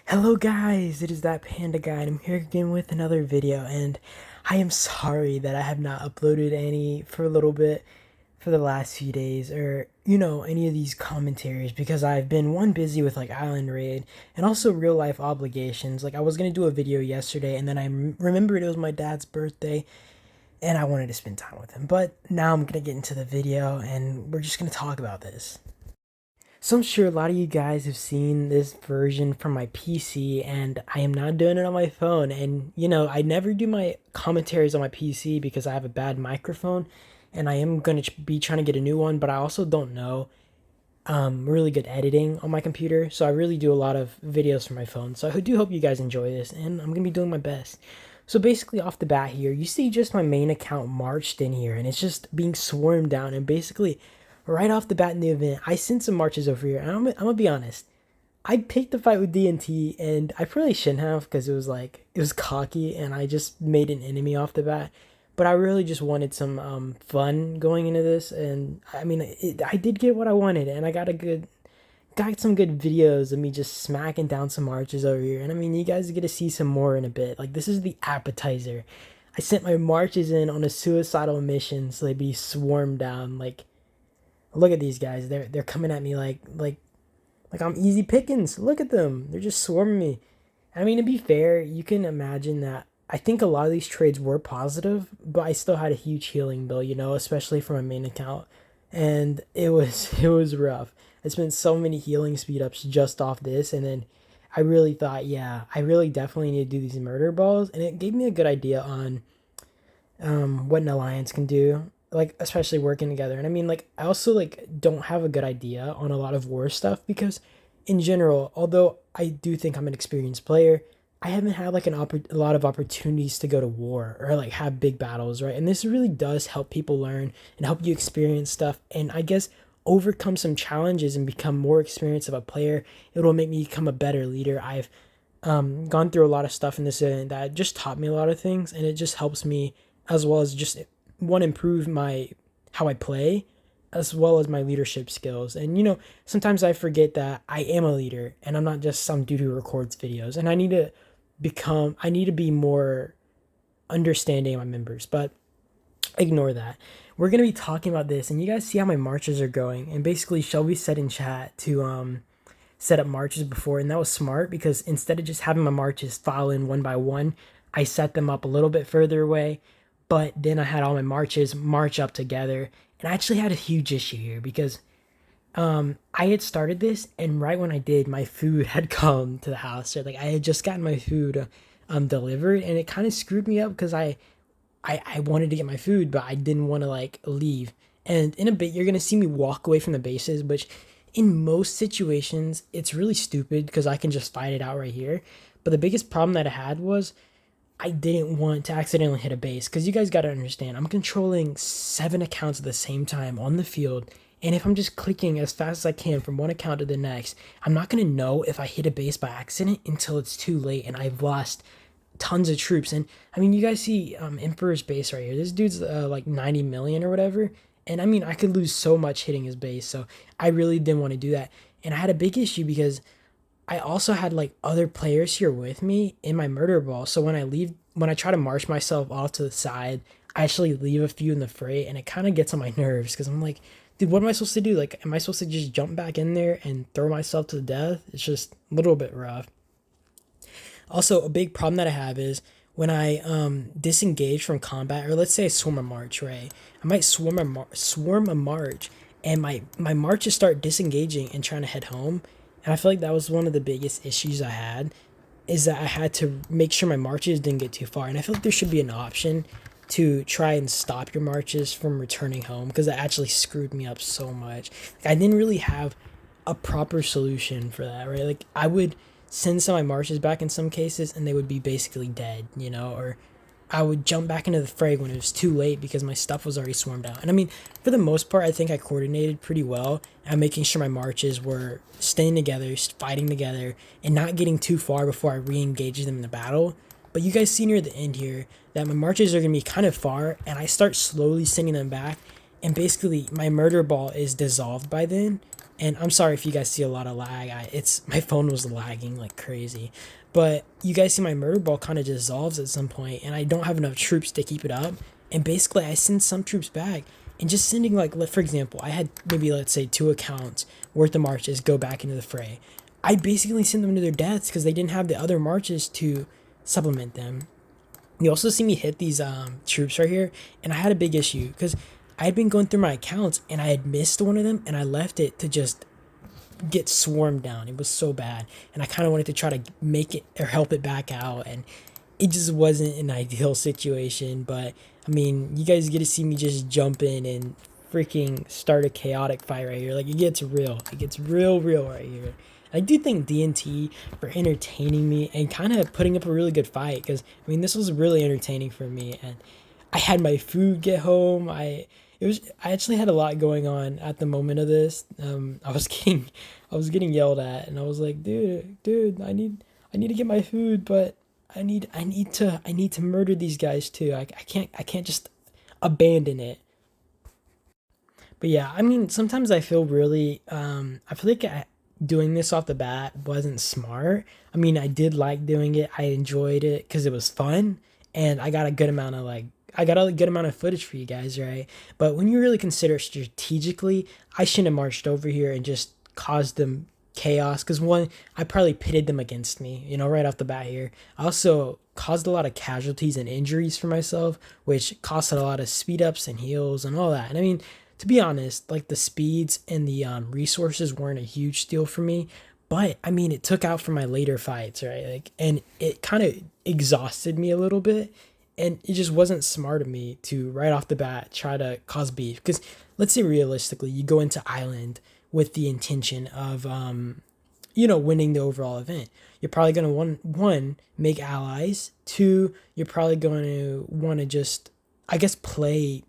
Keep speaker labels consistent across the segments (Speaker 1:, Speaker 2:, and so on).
Speaker 1: Hello guys, it is that panda guy and I'm here again with another video, and I am sorry that I have not uploaded any for a little bit for the last few days, or any of these commentaries, because I've been one busy with like Island Raid and also real life obligations. Like I was going to do a video yesterday and then I remembered it was my dad's birthday and I wanted to spend time with him. But now I'm going to get into the video and we're just going to talk about this. So I'm sure a lot of you guys have seen this version from my PC, and I am not doing it on my phone. And I never do my commentaries on my PC because I have a bad microphone, and I am going to be trying to get a new one, but I also don't know really good editing on my computer. So I really do a lot of videos from my phone. So I do hope you guys enjoy this, and I'm going to be doing my best. So basically off the bat here, you see just my main account marched in here, and it's just being swarmed down, and basically right off the bat in the event, I sent some marches over here, and I'm gonna be honest. I picked the fight with DNT, and I probably shouldn't have because it was cocky, and I just made an enemy off the bat. But I really just wanted some fun going into this, and I mean, I did get what I wanted, and I got some good videos of me just smacking down some marches over here. And I mean, you guys get to see some more in a bit. Like this is the appetizer. I sent my marches in on a suicidal mission, so they'd be swarmed down. Like, look at these guys. They're coming at me like I'm easy pickings. Look at them. They're just swarming me. I mean, to be fair, you can imagine that I think a lot of these trades were positive, but I still had a huge healing bill, especially for my main account. And it was rough. I spent so many healing speed ups just off this, and then I really thought, yeah, I really definitely need to do these murder balls, and it gave me a good idea on what an alliance can do, like especially working together. And I mean, like I also like don't have a good idea on a lot of war stuff because in general, although I do think I'm an experienced player, I haven't had like a lot of opportunities to go to war or like have big battles, right? And this really does help people learn and help you experience stuff, and I guess overcome some challenges and become more experienced of a player. It will make me become a better leader. I've gone through a lot of stuff in this event that just taught me a lot of things, and it just helps me as well as just want to improve my how I play as well as my leadership skills. And sometimes I forget that I am a leader and I'm not just some dude who records videos, and I need to be more understanding of my members. But ignore that. We're going to be talking about this, and you guys see how my marches are going. And basically Shelby said in chat to set up marches before, and that was smart because instead of just having my marches file in one by one, I set them up a little bit further away, but then I had all my marches march up together. And I actually had a huge issue here because I had started this, and right when I did, my food had come to the house. Or like I had just gotten my food delivered, and it kind of screwed me up because I wanted to get my food, but I didn't want to like leave. And in a bit, you're gonna see me walk away from the bases, which in most situations it's really stupid because I can just fight it out right here. But the biggest problem that I had was I didn't want to accidentally hit a base, because you guys got to understand, I'm controlling 7 accounts at the same time on the field, and if I'm just clicking as fast as I can from one account to the next, I'm not going to know if I hit a base by accident until it's too late and I've lost tons of troops. And I mean, you guys see Emperor's base right here. This dude's like 90 million or whatever, and I mean, I could lose so much hitting his base, so I really didn't want to do that. And I had a big issue because I also had like other players here with me in my murder ball. So when I try to march myself off to the side, I actually leave a few in the fray, and it kind of gets on my nerves because I'm like, dude, what am I supposed to do? Like, am I supposed to just jump back in there and throw myself to death? It's just a little bit rough. Also, a big problem that I have is when I disengage from combat, or let's say I swarm a march, right? I might swarm a march, and my marches start disengaging and trying to head home. And I feel like that was one of the biggest issues I had, is that I had to make sure my marches didn't get too far. And I feel like there should be an option to try and stop your marches from returning home, because that actually screwed me up so much. Like, I didn't really have a proper solution for that, right? Like I would send some of my marches back in some cases and they would be basically dead, or I would jump back into the fray when it was too late because my stuff was already swarmed out. And I mean, for the most part, I think I coordinated pretty well at making sure my marches were staying together, fighting together, and not getting too far before I re-engage them in the battle. But you guys see near the end here that my marches are going to be kind of far, and I start slowly sending them back. and basically my murder ball is dissolved by then. And I'm sorry if you guys see a lot of lag. It's my phone was lagging like crazy, but you guys see my murder ball kind of dissolves at some point, and I don't have enough troops to keep it up. And basically, I send some troops back, and just sending like, for example, I had maybe let's say 2 accounts worth of marches go back into the fray. I basically sent them to their deaths because they didn't have the other marches to supplement them. You also see me hit these troops right here, and I had a big issue because I had been going through my accounts and I had missed one of them, and I left it to just get swarmed down. It was so bad, and I kind of wanted to try to make it or help it back out, and it just wasn't an ideal situation. But I mean, you guys get to see me just jump in and freaking start a chaotic fight right here. Like, it gets real. It gets real right here. I do thank DNT for entertaining me and kind of putting up a really good fight, because I mean, this was really entertaining for me, and I had my food get home. I actually had a lot going on at the moment of this. I was getting yelled at, and I was like, dude, I need to get my food, but I need to murder these guys too. I can't just abandon it. But yeah, I mean, sometimes I feel really, I feel like doing this off the bat wasn't smart. I mean, I did like doing it. I enjoyed it because it was fun, and I got a good amount of footage for you guys, right? But when you really consider strategically, I shouldn't have marched over here and just caused them chaos. Because one, I probably pitted them against me, right off the bat here. I also caused a lot of casualties and injuries for myself, which costed a lot of speed ups and heals and all that. And I mean, to be honest, like the speeds and the resources weren't a huge deal for me, but I mean, it took out for my later fights, right? Like, and it kind of exhausted me a little bit, and it just wasn't smart of me to right off the bat try to cause beef. Because let's say realistically, you go into Island with the intention of winning the overall event. You're probably going to one make allies. Two, you're probably going to want to just, I guess, play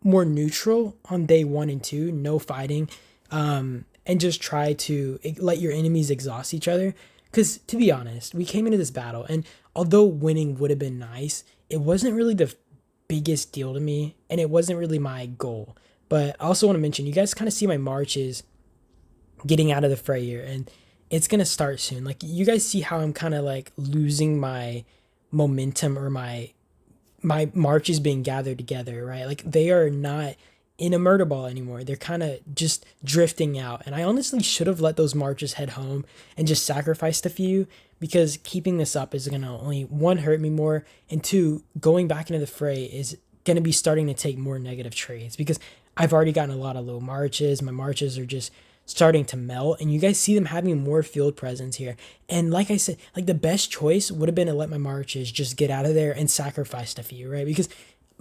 Speaker 1: more neutral on day 1 and 2, no fighting, and just try to let your enemies exhaust each other. Because to be honest, we came into this battle, and although winning would have been nice, it wasn't really the biggest deal to me, and it wasn't really my goal. But I also want to mention, you guys kind of see my marches getting out of the fray here, and it's gonna start soon. Like, you guys see how I'm kind of like losing my momentum, or my marches being gathered together, right? Like, they are not in a murder ball anymore. They're kind of just drifting out. And I honestly should have let those marches head home and just sacrificed a few, because keeping this up is going to only, one, hurt me more, and two, going back into the fray is going to be starting to take more negative trades, because I've already gotten a lot of low marches. My marches are just starting to melt, and you guys see them having more field presence here. And like I said, like, the best choice would have been to let my marches just get out of there and sacrifice a few, right? Because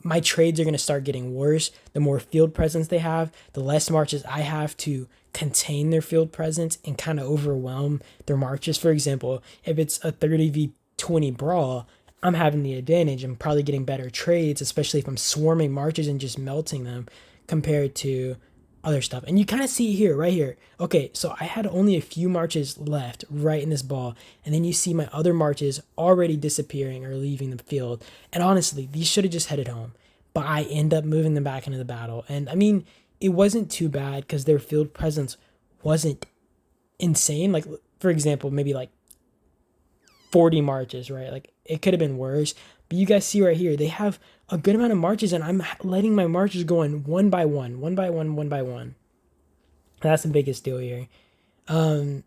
Speaker 1: my trades are going to start getting worse. The more field presence they have, the less marches I have to contain their field presence and kind of overwhelm their marches. For example, if it's a 30v20 brawl, I'm having the advantage. I'm probably getting better trades, especially if I'm swarming marches and just melting them, compared to other stuff. And you kind of see here, right here. Okay, so I had only a few marches left right in this ball, and then you see my other marches already disappearing or leaving the field. And honestly, these should have just headed home, but I end up moving them back into the battle. And I mean, it wasn't too bad because their field presence wasn't insane. Like, for example, maybe like 40 marches, right? Like, it could have been worse. But you guys see right here, they have a good amount of marches, and I'm letting my marches go in one by one, one by one, one by one. That's the biggest deal here. You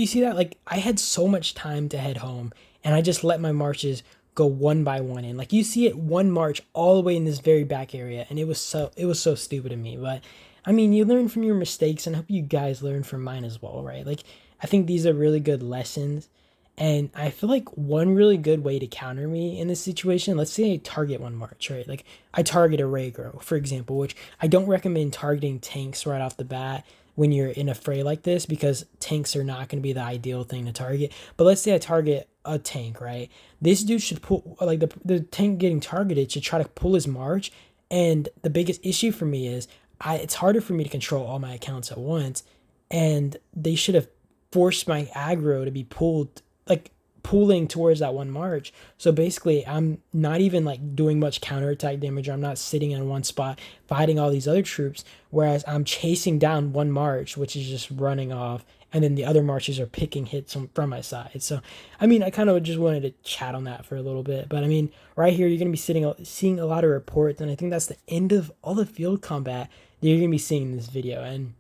Speaker 1: see that? Like, I had so much time to head home, and I just let my marches go one by one in. Like, you see it, one march all the way in this very back area, and it was so stupid of me. But I mean, you learn from your mistakes, and I hope you guys learn from mine as well, right? Like, I think these are really good lessons. And I feel like one really good way to counter me in this situation, let's say I target one march, right? Like, I target a Raid girl, for example, which I don't recommend targeting tanks right off the bat when you're in a fray like this, because tanks are not going to be the ideal thing to target. But let's say I target a tank, right? This dude should pull, like, the tank getting targeted should try to pull his march. And the biggest issue for me is it's harder for me to control all my accounts at once. And they should have forced my aggro to be pulled, like, pulling towards that one march. So basically, I'm not even like doing much counterattack damage. I'm not sitting in one spot fighting all these other troops, whereas I'm chasing down one march, which is just running off, and then the other marches are picking hits from my side. So, I mean, I kind of just wanted to chat on that for a little bit. But I mean, right here, you're going to be seeing a lot of reports, and I think that's the end of all the field combat that you're going to be seeing in this video. And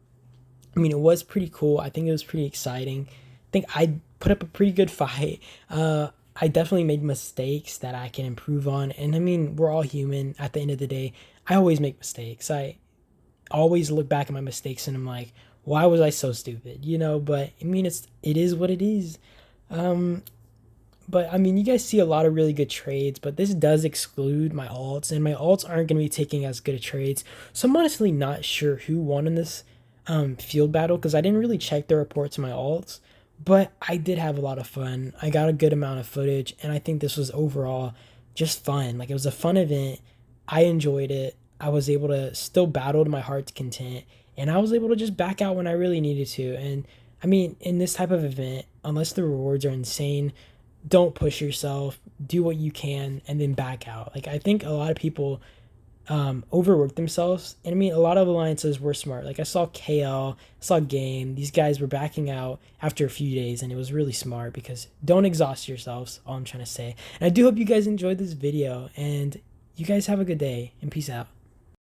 Speaker 1: I mean, it was pretty cool. I think it was pretty exciting. I think I put up a pretty good fight. I definitely made mistakes that I can improve on. And I mean, we're all human at the end of the day. I always make mistakes. I always look back at my mistakes and I'm like, why was I so stupid? You know, but I mean, it is what it is. Um, but I mean, you guys see a lot of really good trades, but this does exclude my alts, and my alts aren't going to be taking as good of trades. So I'm honestly not sure who won in this field battle because I didn't really check the reports of my alts, but I did have a lot of fun. I got a good amount of footage, and I think this was overall just fun. Like, it was a fun event. I enjoyed it. I was able to still battle to my heart's content, and I was able to just back out when I really needed to. And I mean, in this type of event, unless the rewards are insane, don't push yourself. Do what you can, and then back out. Like, I think a lot of people overworked themselves. And I mean, a lot of alliances were smart. Like, I saw KL, I saw Game. These guys were backing out after a few days, and it was really smart because don't exhaust yourselves. All I'm trying to say. And I do hope you guys enjoyed this video, and you guys have a good day, and peace out.